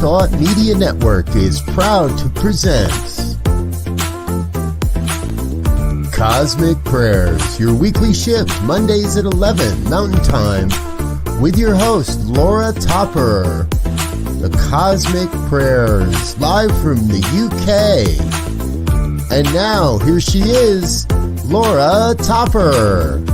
Thought Media Network is proud to present Cosmic Prayers, your weekly shift, Mondays at 11 Mountain Time, with your host, Laura Topper. The Cosmic Prayers, live from the UK. And now, here she is, Laura Topper.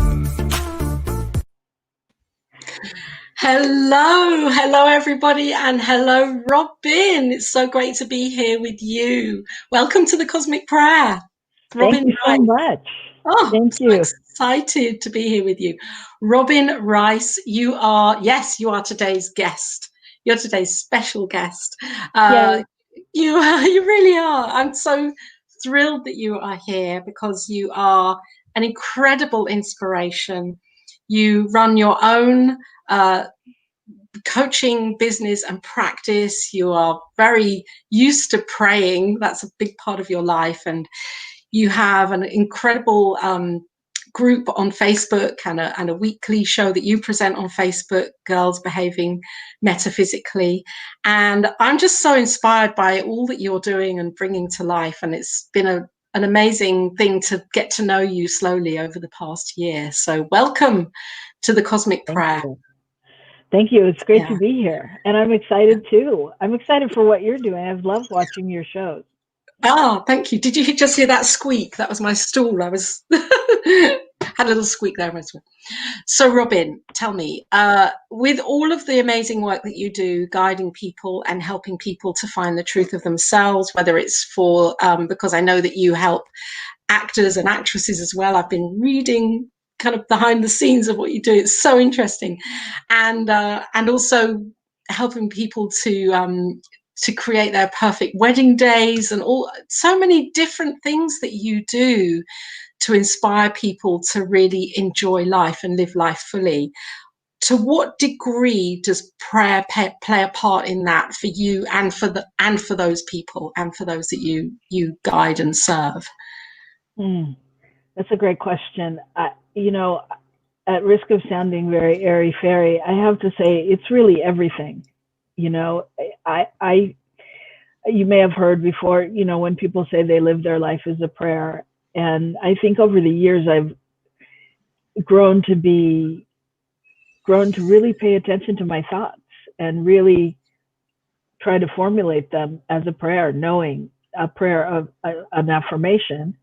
Hello everybody, and hello Robyn. It's so great to be here with you. Welcome to the Cosmic Prayer. Thank you so much. Oh, thank you. So excited to be here with you. Robyn Rice, you are today's guest. You're today's special guest. You really are. I'm so thrilled that you are here because you are an incredible inspiration. You run your own coaching business and practice. You are very used to praying. That's a big part of your life, and you have an incredible group on Facebook and a weekly show that you present on Facebook, Girls Behaving Metaphysically. And I'm just so inspired by all that you're doing and bringing to life, and it's been an amazing thing to get to know you slowly over the past year. So welcome to the Cosmic Prayer. Thank you. It's great to be here. And I'm excited too. I'm excited for what you're doing. I've loved watching your shows. Oh, thank you. Did you just hear that squeak? That was my stool. I was had a little squeak there. So Robyn, tell me, with all of the amazing work that you do, guiding people and helping people to find the truth of themselves, whether it's for, because I know that you help actors and actresses as well. I've been reading kind of behind the scenes of what you do. It's so interesting. And also helping people to create their perfect wedding days, and so many different things that you do to inspire people to really enjoy life and live life fully. To what degree does prayer play a part in that for you and for those people and for those that you guide and serve? That's a great question. At risk of sounding very airy-fairy, I have to say it's really everything. You may have heard before, when people say they live their life as a prayer. And I think over the years, I've grown to really pay attention to my thoughts and really try to formulate them as a prayer, knowing a prayer of an affirmation,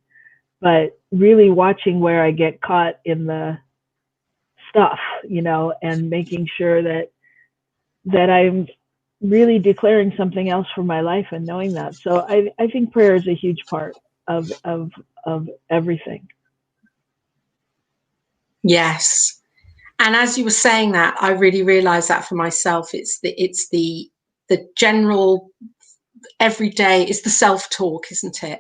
but really watching where I get caught in the stuff, and making sure that I'm really declaring something else for my life and knowing that. So I think prayer is a huge part of everything. Yes. And as you were saying that, I really realized that for myself. It's the general everyday, it's the self-talk, isn't it?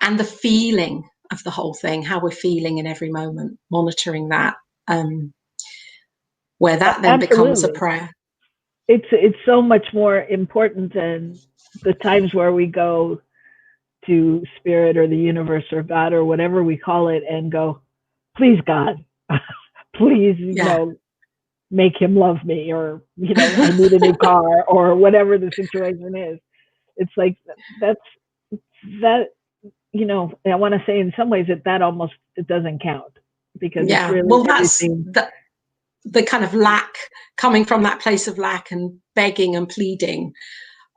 And the feeling of the whole thing, how we're feeling in every moment, monitoring that, where that then becomes a prayer. It's so much more important than the times where we go to spirit or the universe or God or whatever we call it and go, please God, please, make him love me, or, I need a new car, or whatever the situation is. It's like, that, I want to say in some ways that almost, it doesn't count, because it's really everything. That's the kind of lack, coming from that place of lack and begging and pleading,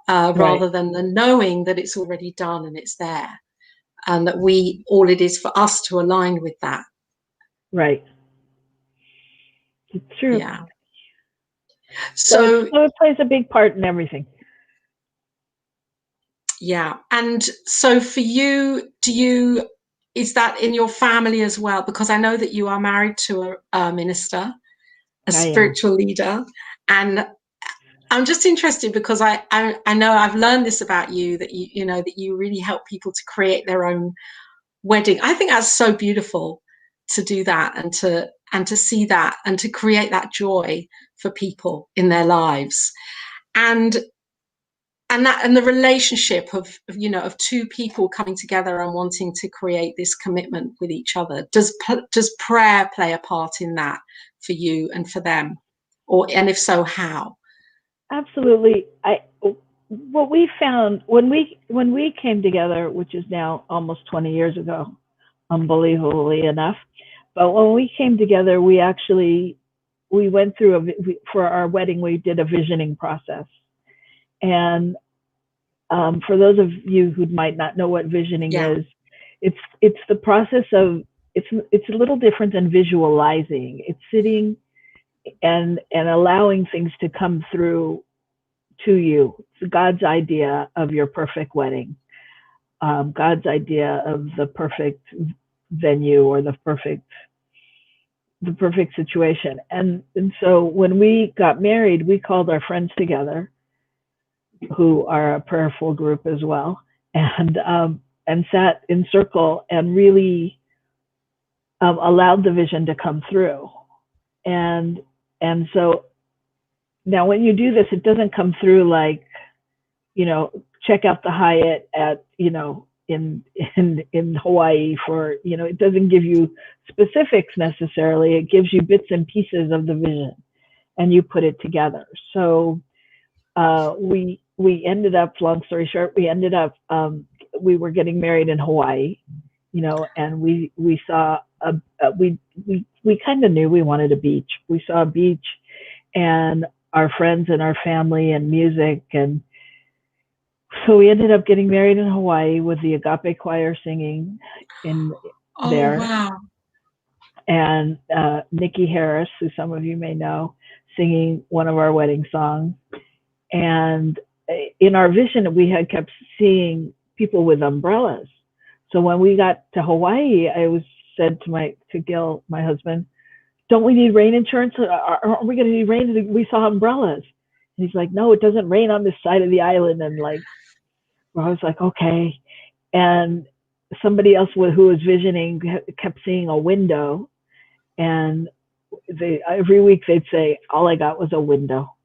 rather than the knowing that it's already done and it's there, and that all it is for us to align with that. Right. It's true. Yeah. So it plays a big part in everything. Yeah. And so for you, is that in your family as well? Because I know that you are married to a minister, a spiritual leader, and I'm just interested because I know I've learned this about you, that that you really help people to create their own wedding. I think that's so beautiful to do that, and to see that and to create that joy for people in their lives, and the relationship of two people coming together and wanting to create this commitment with each other. Does prayer play a part in that for you and for them, and if so, how? Absolutely. What we found when we came together, which is now almost 20 years ago, unbelievably enough, but when we came together, we went through for our wedding, we did a visioning process. And for those of you who might not know what visioning Yeah. is, it's the process of it's a little different than visualizing. It's sitting and allowing things to come through to you. It's God's idea of your perfect wedding, God's idea of the perfect venue or the perfect situation. And so when we got married, we called our friends together, who are a prayerful group as well, and sat in circle and really allowed the vision to come through. And so now when you do this, it doesn't come through like, check out the Hyatt at, in Hawaii for, it doesn't give you specifics necessarily. It gives you bits and pieces of the vision and you put it together. So we ended up, long story short, we were getting married in Hawaii, and we saw we kind of knew we wanted a beach. We saw a beach and our friends and our family and music. And so we ended up getting married in Hawaii with the Agape Choir singing in there. Oh, wow. And Nikki Harris, who some of you may know, singing one of our wedding songs. And in our vision, we had kept seeing people with umbrellas. So when we got to Hawaii, I said to Gil, my husband, don't we need rain insurance? Are we going to need rain? We saw umbrellas. And he's like, no, it doesn't rain on this side of the island. And I was like, okay. And somebody else who was visioning kept seeing a window. And every week they'd say, all I got was a window.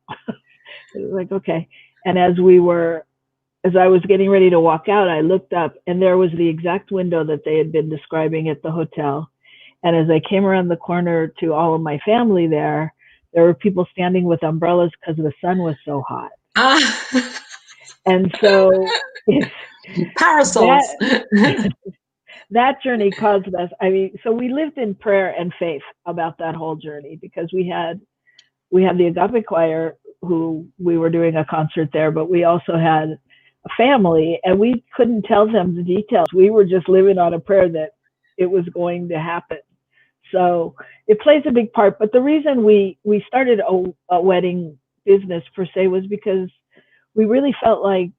It was like, okay. And as I was getting ready to walk out, I looked up and there was the exact window that they had been describing at the hotel. And as I came around the corner to all of my family there were people standing with umbrellas because the sun was so hot. And so parasols. That journey caused us, so we lived in prayer and faith about that whole journey, because we had the Agape Choir, who we were doing a concert there, but we also had a family, and we couldn't tell them the details. We were just living on a prayer that it was going to happen. So it plays a big part. But the reason we started a wedding business per se was because we really felt like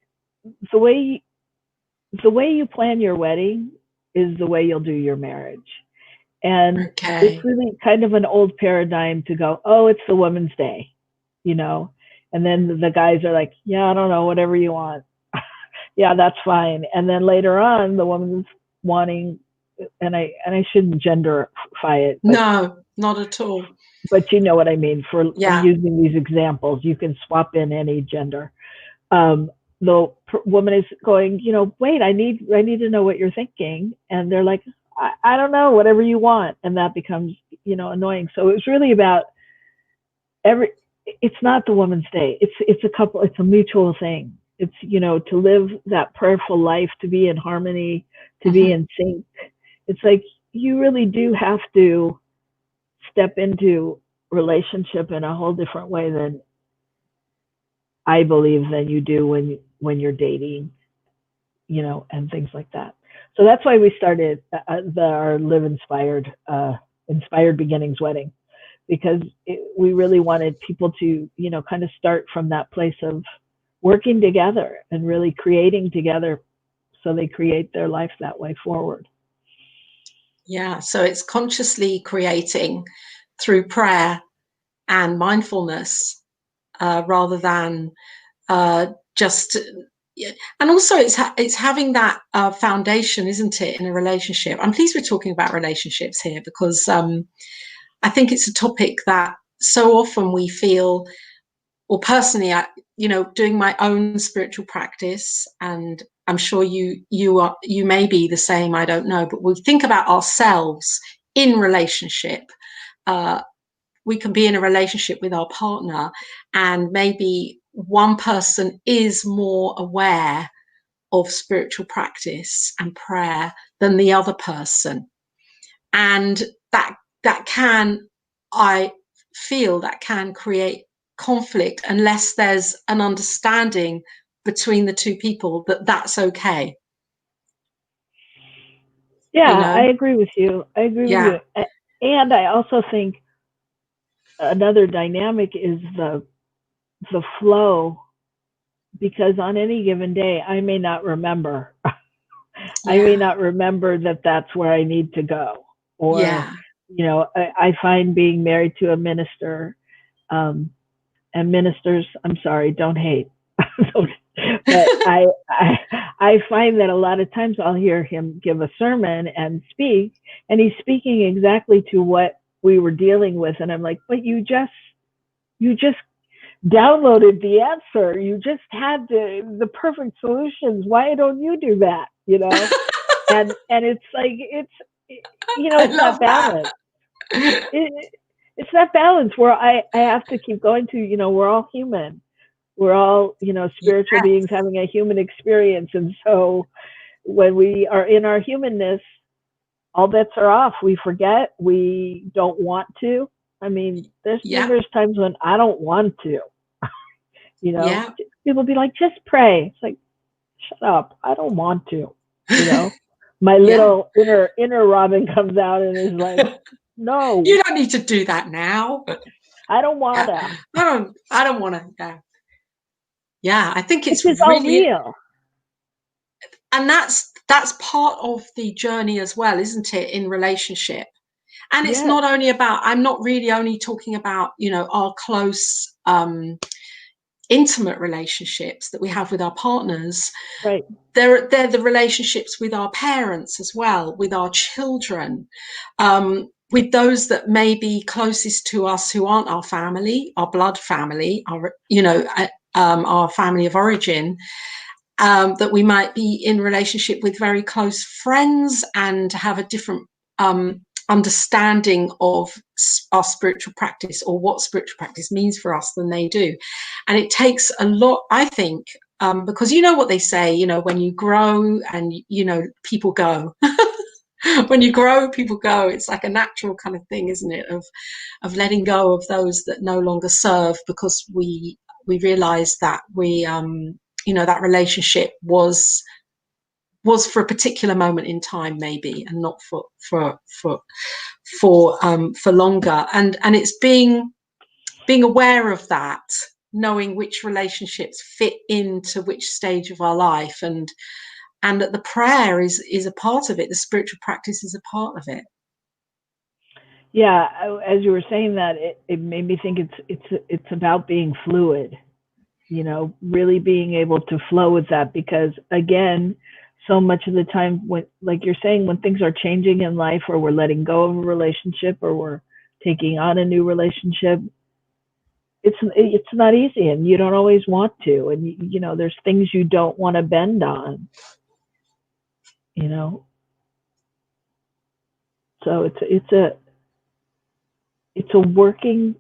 the way you plan your wedding is the way you'll do your marriage. And It's really kind of an old paradigm to go, oh, it's the Women's Day, and then the guys are like, yeah, I don't know, whatever you want. Yeah, that's fine. And then later on, the woman's wanting, and I shouldn't genderify it. No, not at all. But you know what I mean. I'm using these examples. You can swap in any gender. The woman is going, wait, I need to know what you're thinking. And they're like, I don't know, whatever you want. And that becomes, annoying. So it's really about it's not the Woman's Day. It's a mutual thing. It's, to live that prayerful life, to be in harmony, to be in sync. It's like, you really do have to step into relationship in a whole different way than I believe than you do when you're dating, and things like that. So that's why we started our Live Inspired Beginnings wedding, because we really wanted people to, kind of start from that place of working together and really creating together, so they create their life that way forward. Yeah, so it's consciously creating through prayer and mindfulness, rather than just, and also it's having that foundation, isn't it, in a relationship. I'm pleased we're talking about relationships here, because I think it's a topic that so often we feel, or personally, doing my own spiritual practice, and I'm sure you may be the same, I don't know, but we think about ourselves in relationship. We can be in a relationship with our partner, and maybe one person is more aware of spiritual practice and prayer than the other person. And that can, I feel, that can create conflict unless there's an understanding between the two people that that's okay. Yeah, I agree with you. I agree with Yeah. you. And I also think another dynamic is the flow, because on any given day I may not remember. I may not remember that that's where I need to go. Or, you know, I find being married to a minister, and ministers, I'm sorry, don't hate. But I find that a lot of times I'll hear him give a sermon and speak, and he's speaking exactly to what we were dealing with. And I'm like, but you just downloaded the answer. You just had the perfect solutions. Why don't you do that? You know? and it's like, you know, it's that balance. It's that balance where I have to keep going to, you know, we're all human. We're all, you know, spiritual beings having a human experience. And so when we are in our humanness, all bets are off. We forget. We don't want to. I mean, there's numerous times when I don't want to. You know, people be like, just pray. It's like, shut up. I don't want to. You know, my little inner Robyn comes out and is like, no. You don't need to do that now. I don't want to. I don't want to. Yeah, I think it's all real. And that's part of the journey as well, isn't it, in relationship? And it's not only about, I'm not really only talking about, you know, our close, intimate relationships that we have with our partners. Right. They're the relationships with our parents as well, with our children, with those that may be closest to us who aren't our family, our blood family, our, you know, our family of origin. That we might be in relationship with very close friends and have a different understanding of our spiritual practice or what spiritual practice means for us than they do. And it takes a lot, I think, because you know what they say, you know, when you grow and, you know, people go. When you grow, people go. It's like a natural kind of thing, isn't it, of letting go of those that no longer serve, because we realize that we you know, that relationship was for a particular moment in time, maybe, and not for longer. And it's being aware of that, knowing which relationships fit into which stage of our life, and that the prayer is a part of it. The spiritual practice is a part of it. Yeah, as you were saying that, it made me think it's about being fluid. You know, really being able to flow with that, because again, so much of the time, when, like you're saying, when things are changing in life, or we're letting go of a relationship, or we're taking on a new relationship, it's not easy, and you don't always want to, and you know, there's things you don't want to bend on, you know. So it's a working,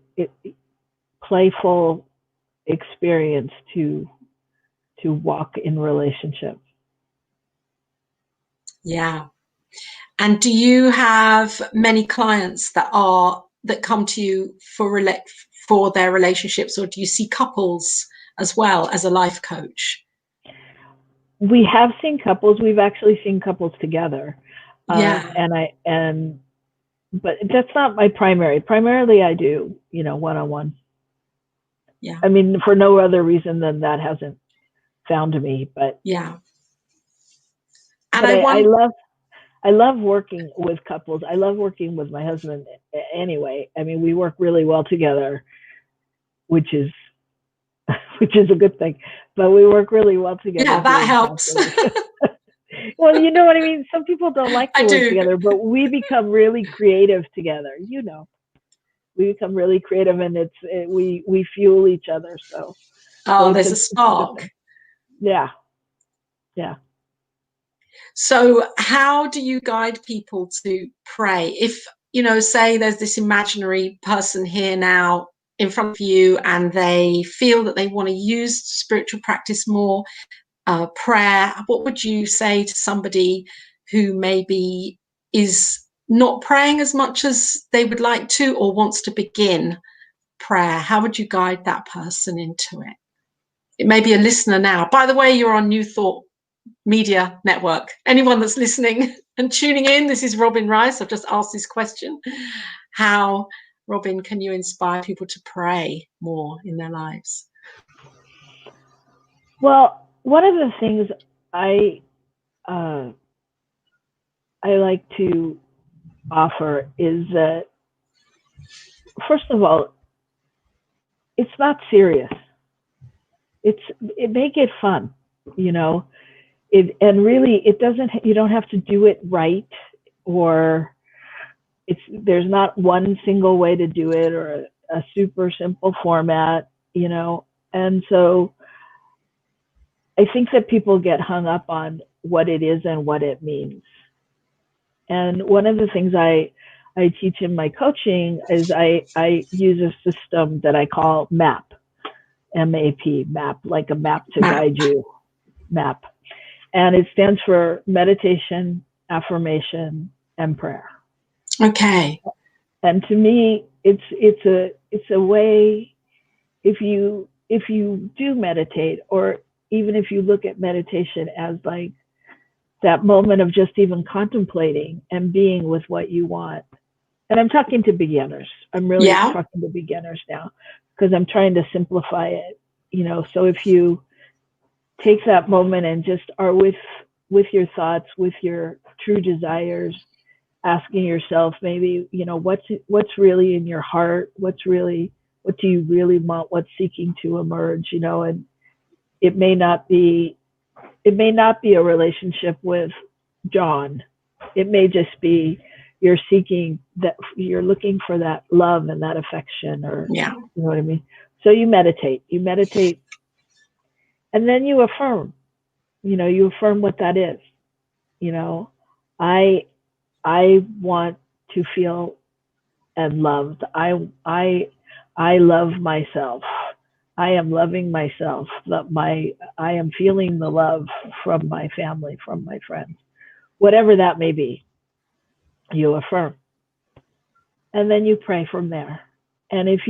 playful experience to walk in relationship. Yeah. And do you have many clients that come to you for their relationships, or do you see couples as well as a life coach? We have seen couples. We've actually seen couples together. But that's not my primary. Primarily, I do, you know, one-on-one. Yeah. I mean, for no other reason than that hasn't found me, but yeah. And I love working with couples. I love working with my husband anyway. I mean, we work really well together, which is a good thing. But we work really well together. Yeah, that helps. Well, you know what I mean? Some people don't like to work together, but we become really creative together. You know, we become really creative, and we fuel each other. So there's a spark. Yeah. So how do you guide people to pray? If, you know, say there's this imaginary person here now in front of you and they feel that they want to use spiritual practice more, prayer, what would you say to somebody who maybe is not praying as much as they would like to or wants to begin prayer? How would you guide that person into it? It may be a listener now. By the way, you're on New Thought Media Network. Anyone that's listening and tuning in, this is Robyn Rice. I've just asked this question. How, Robyn, can you inspire people to pray more in their lives? Well, one of the things I like to offer is that, first of all, it's not serious. It make it fun, you know. And really, it doesn't. You don't have to do it right, or there's not one single way to do it, or a super simple format, you know. And so, I think that people get hung up on what it is and what it means. And one of the things I teach in my coaching is I use a system that I call MAP, M-A-P, MAP, like a map to guide you, MAP. And it stands for meditation, affirmation, and prayer. Okay. And to me, it's a way, if you do meditate, or even if you look at meditation as like that moment of just even contemplating and being with what you want. And I'm talking to beginners. I'm really talking to beginners now, because I'm trying to simplify it, you know. So if you take that moment and just are with your thoughts, with your true desires, asking yourself maybe, you know, what's really in your heart, what do you really want, what's seeking to emerge, you know. And it may not be a relationship with John. It may just be you're looking for that love and that affection, or you know what I mean. So you meditate, and then you affirm. You know, you affirm what that is. You know, I want to feel and loved. I love myself. I am loving myself. I am feeling the love from my family, from my friends, whatever that may be. You affirm, and then you pray from there. And if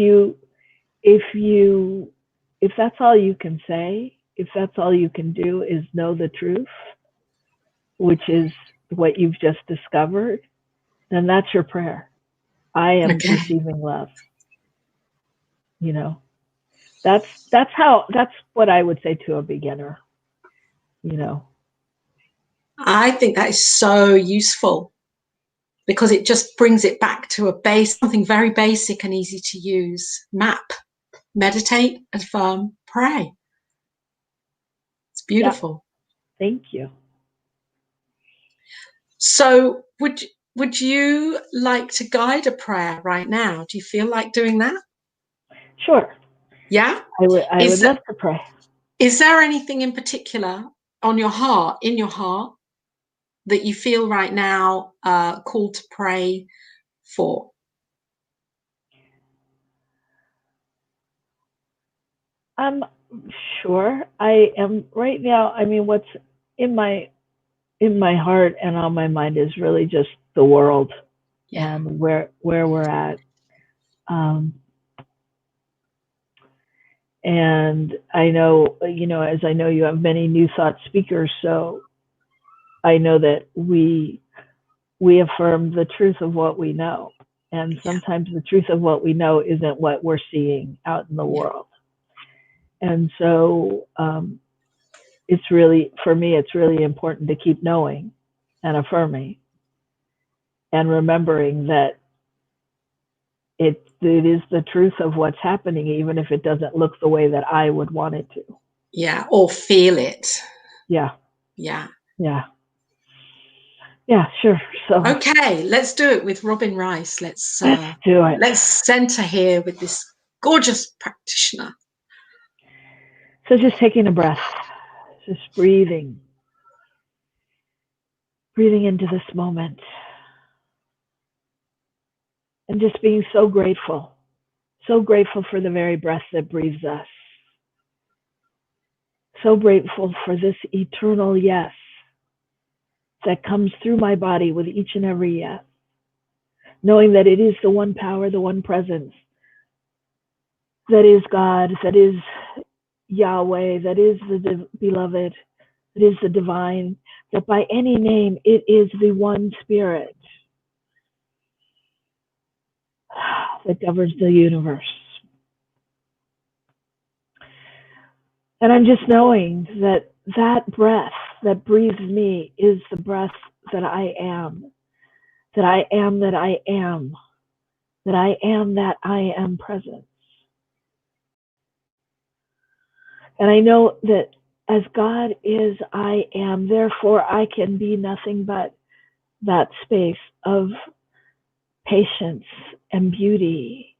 that's all you can say, if that's all you can do is know the truth, which is what you've just discovered, then that's your prayer. I am receiving love. You know, that's what I would say to a beginner, you know. I think that is so useful, because it just brings it back to something very basic and easy to use. MAP, meditate, affirm, pray. It's beautiful. Yeah. Thank you. So would you like to guide a prayer right now? Do you feel like doing that? Sure. Yeah? I would love to pray. Is there anything in particular in your heart, that you feel right now called to pray for? Sure. I am right now. I mean, what's in my heart and on my mind is really just the world and where we're at. And I know, you know, as I know you have many New Thought speakers, so I know that we affirm the truth of what we know. And sometimes the truth of what we know isn't what we're seeing out in the world. And so it's really, for me, it's really important to keep knowing and affirming and remembering that it is the truth of what's happening, even if it doesn't look the way that I would want it to. Yeah, or feel it. Yeah. Yeah. Yeah. Yeah, sure. So okay, let's do it with Robyn Rice. Let's do it. Let's center here with this gorgeous practitioner. So just taking a breath, just breathing into this moment, and just being so grateful So grateful for the very breath that breathes us. So grateful for this eternal yes that comes through my body with each and every yes. Knowing that it is the one power, the one presence, that is God, that is Yahweh, that is the beloved, that is the divine, that by any name it is the one spirit that governs the universe. And I'm just knowing that that breath that breathes me is the breath that I am, that I am, that I am, that I am, that I am present. And I know that as God is, I am, therefore I can be nothing but that space of patience and beauty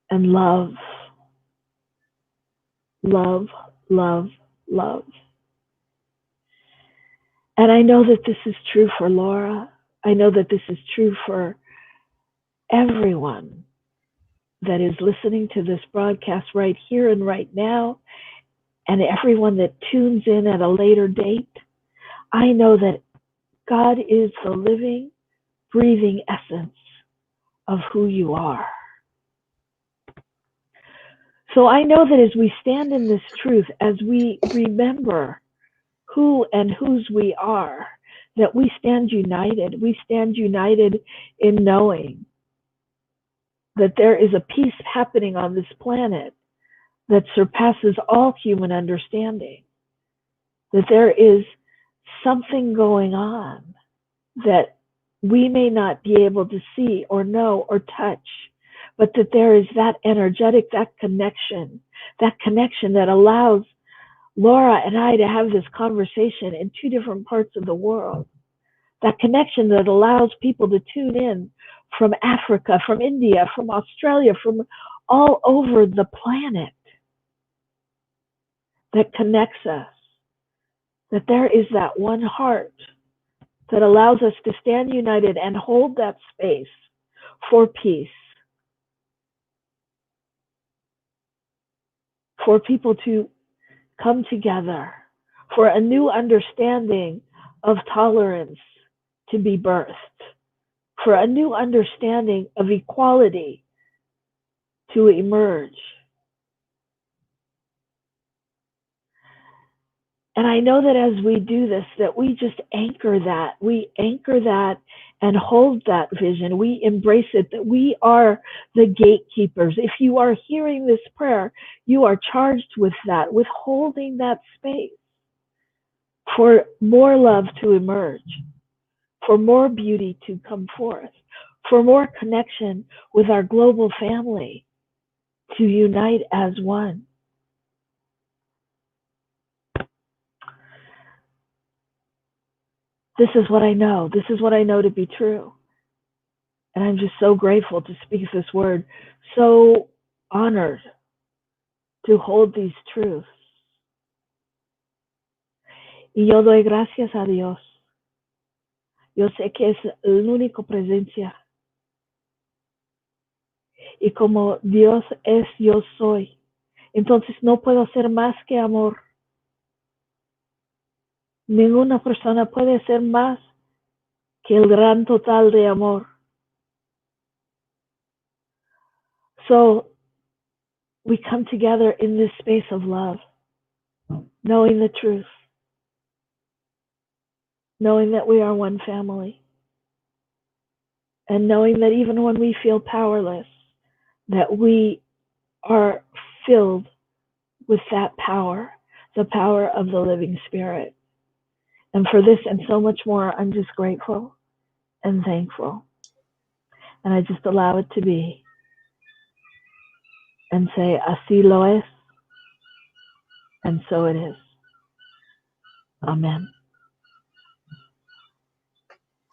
and love, love, love, love. And I know that this is true for Laura. I know that this is true for everyone that is listening to this broadcast right here and right now, and everyone that tunes in at a later date. I know that God is the living, breathing essence of who you are. So I know that as we stand in this truth, as we remember who and whose we are, that we stand united. We stand united in knowing that there is a peace happening on this planet that surpasses all human understanding, that there is something going on that we may not be able to see or know or touch, but that there is that energetic, that connection that allows Laura and I to have this conversation in two different parts of the world, that connection that allows people to tune in from Africa, from India, from Australia, from all over the planet, that connects us, that there is that one heart that allows us to stand united and hold that space for peace, for people to come together, for a new understanding of tolerance to be birthed, for a new understanding of equality to emerge. And I know that as we do this, that we just anchor that and hold that vision. We embrace it, that we are the gatekeepers. If you are hearing this prayer, you are charged with that, with holding that space for more love to emerge, for more beauty to come forth, for more connection with our global family to unite as one. This is what I know. This is what I know to be true. And I'm just so grateful to speak this word, so honored to hold these truths. Y yo doy gracias a Dios. Yo sé que es la única presencia. Y como Dios es, yo soy. Entonces no puedo ser más que amor. Ninguna persona puede ser más que el gran total de amor. So we come together in this space of love, knowing the truth, knowing that we are one family, and knowing that even when we feel powerless, that we are filled with that power, the power of the living spirit. And for this and so much more, I'm just grateful and thankful. And I just allow it to be and say, así lo es, and so it is. Amen.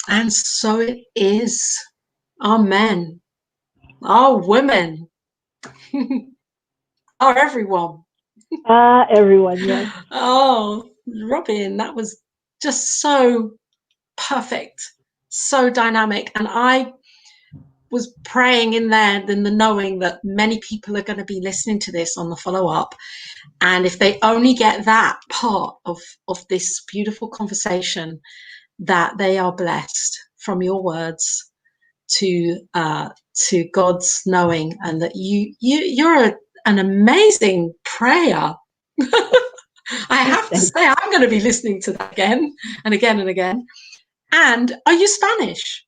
And so it is. Amen. Our women. Our everyone. Everyone, yes. Oh, Robyn, that was just so perfect, so dynamic. And I was praying in there, then the knowing that many people are going to be listening to this on the follow-up. And if they only get that part of this beautiful conversation, that they are blessed from your words to God's knowing, and that you're an amazing prayer. I have to say, I'm going to be listening to that again and again and again. And are you Spanish?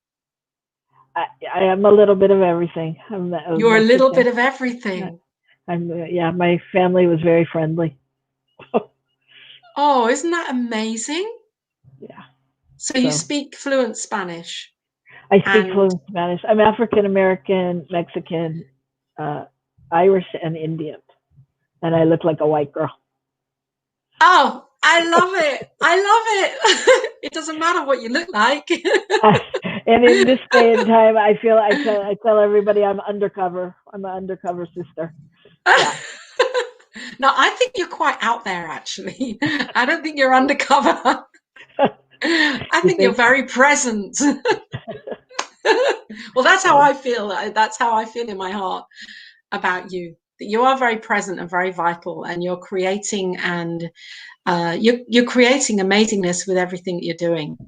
I am a little bit of everything. You're a little bit of everything. Yeah, my family was very friendly. Oh, isn't that amazing? Yeah. So you speak fluent Spanish? I speak fluent Spanish. I'm African American, Mexican, Irish, and Indian, and I look like a white girl. Oh, I love it. I love it. It doesn't matter what you look like. And in this day and time, I tell everybody I'm undercover. I'm an undercover sister. Yeah. No, I think you're quite out there, actually. I don't think you're undercover. I think you're very present. Well, that's how I feel. That's how I feel in my heart about you. That you are very present and very vital, and you're creating you're creating amazingness with everything that you're doing.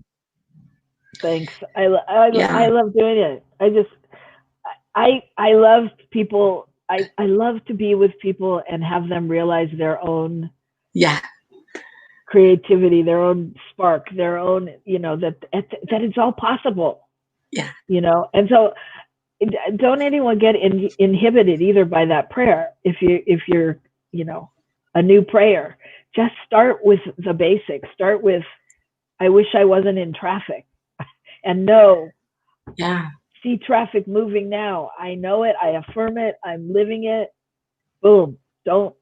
Thanks. I love doing it. I love people. I love to be with people and have them realize their own creativity, their own spark, their own, that it's all possible. Yeah. And so don't anyone get inhibited either by that prayer. If you're, a new prayer, just start with the basics. Start with, I wish I wasn't in traffic, and see traffic moving now. I know it. I affirm it. I'm living it. Boom. Don't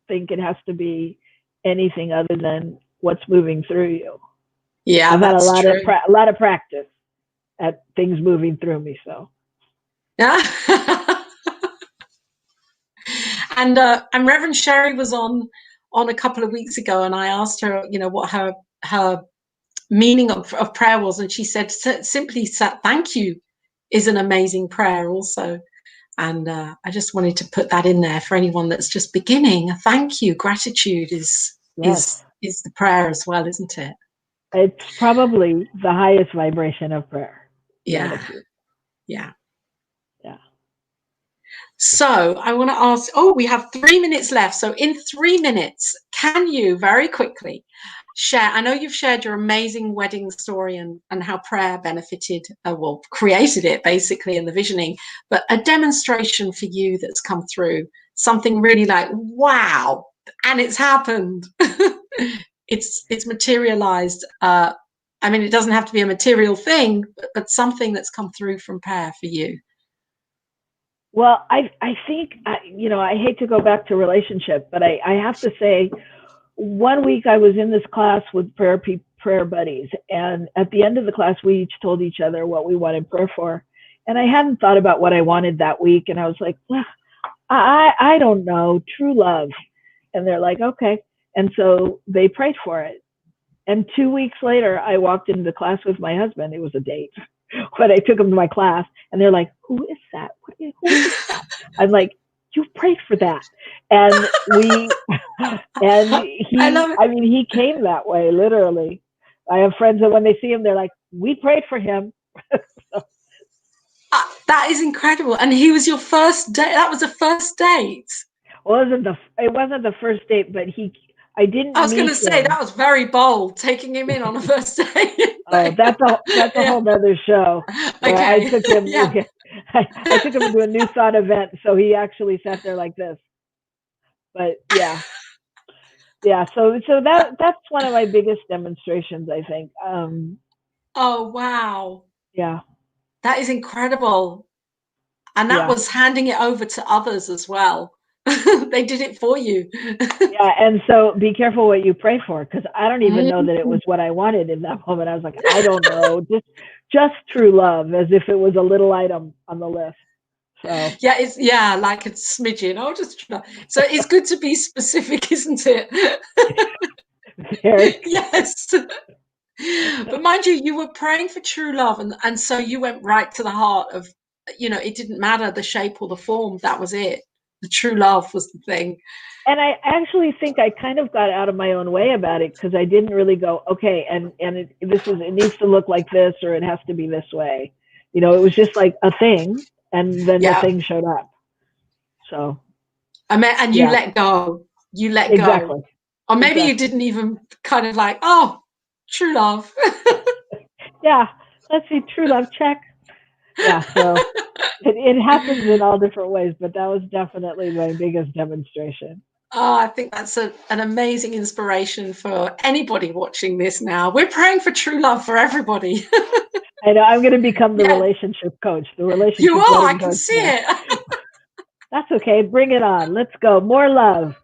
think it has to be anything other than what's moving through you. Yeah, I've had a lot of practice at things moving through me. So. And Reverend Sherry was on a couple of weeks ago, and I asked her, what her meaning of prayer was, and she said simply thank you is an amazing prayer also. And I just wanted to put that in there for anyone that's just beginning. A thank you, gratitude is the prayer as well, isn't it? It's probably the highest vibration of prayer. Gratitude. Yeah. So I want to ask, we have 3 minutes left. So in 3 minutes, can you very quickly share, I know you've shared your amazing wedding story and how prayer benefited, created it basically in the visioning, but a demonstration for you that's come through, something really like, wow, and it's happened. It's materialized. It doesn't have to be a material thing, but something that's come through from prayer for you. Well, I think, I hate to go back to relationship, but I have to say, one week I was in this class with prayer buddies, and at the end of the class, we each told each other what we wanted prayer for. And I hadn't thought about what I wanted that week, and I was like, well, I don't know, true love. And they're like, okay. And so they prayed for it. And 2 weeks later, I walked into the class with my husband. It was a date. But I took him to my class, and they're like, who is that? Who is that? I'm like, you prayed for that. And he came that way, literally. I have friends that when they see him, they're like, we prayed for him. That is incredible. And he was your first date. That was the first date. Well, it wasn't the first date, but I was going to say that was very bold, taking him in on a first date. That's a whole other show. Okay. I took him. I took him to a New Thought event, so he actually sat there like this. But yeah. So that's one of my biggest demonstrations, I think. Oh wow. Yeah. That is incredible, and that was handing it over to others as well. They did it for you. Yeah, and so be careful what you pray for, because I don't even know that it was what I wanted in that moment. I was like, I don't know, just true love, as if it was a little item on the list. So it's like a smidgen. So it's good to be specific, isn't it? Very. Yes. But mind you were praying for true love, and so you went right to the heart it didn't matter the shape or the form. That was it. The true love was the thing. And I actually think I kind of got out of my own way about it, because I didn't really go, okay, and it needs to look like this, or it has to be this way. It was just like a thing, and then the thing showed up. So. And you let go. You let exactly. go. Or maybe you didn't even kind of like, oh, true love. Yeah, let's see, true love, check. Yeah, so it happens in all different ways, but that was definitely my biggest demonstration. Oh, I think that's an amazing inspiration for anybody watching this now. We're praying for true love for everybody. I know, I'm going to become the relationship coach. The relationship You are, I coach can see it. That's okay, bring it on. Let's go, more love.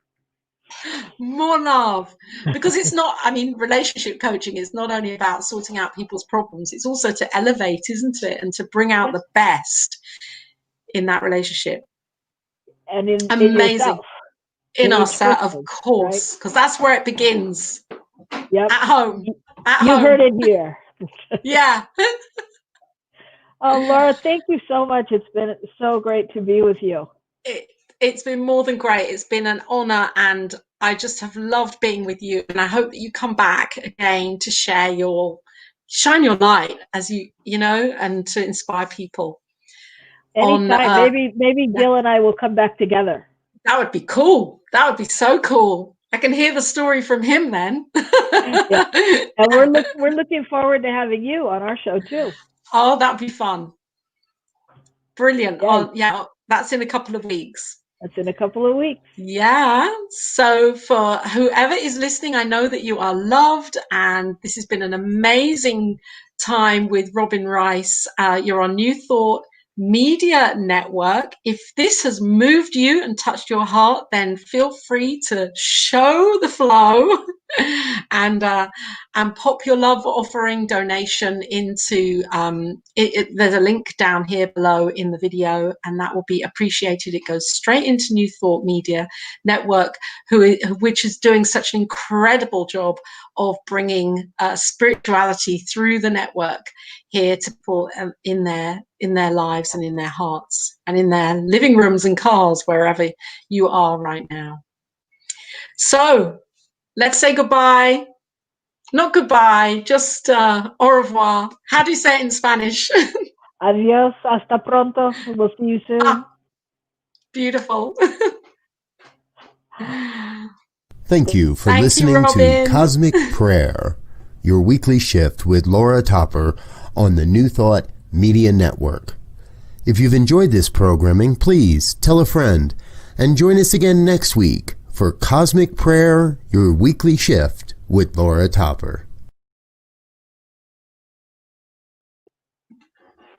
More love. Because it's not, relationship coaching is not only about sorting out people's problems, it's also to elevate, isn't it? And to bring out the best in that relationship. And in yourself. In ourselves, of person, course, because that's where it begins. Yep. At home. You heard it here. Yeah. Oh, Laura, thank you so much. It's been so great to be with you. It's been more than great. It's been an honor, and I just have loved being with you. And I hope that you come back again to shine your light as and to inspire people. Anytime. Maybe Gil and I will come back together. That would be cool. That would be so cool. I can hear the story from him then. Yeah. And we're looking forward to having you on our show too. Oh, that'd be fun. Brilliant. Yeah. Oh, yeah. That's in a couple of weeks. That's in a couple of weeks. Yeah. So for whoever is listening, I know that you are loved, and this has been an amazing time with Robyn Rice. You're on New Thought Media Network. If this has moved you and touched your heart, then feel free to show the flow and pop your love offering donation into there's a link down here below in the video, and that will be appreciated. It goes straight into New Thought Media Network, which is doing such an incredible job of bringing spirituality through the network here to people in their lives and in their hearts and in their living rooms and cars, wherever you are right now. So let's say goodbye. Not goodbye, just au revoir. How do you say it in Spanish? Adios, hasta pronto. We'll see you soon. Beautiful. Thank you for listening to Cosmic Prayer, your weekly shift with Laura Topper on the New Thought Media Network. If you've enjoyed this programming, please tell a friend and join us again next week for Cosmic Prayer, your weekly shift with Laura Topper.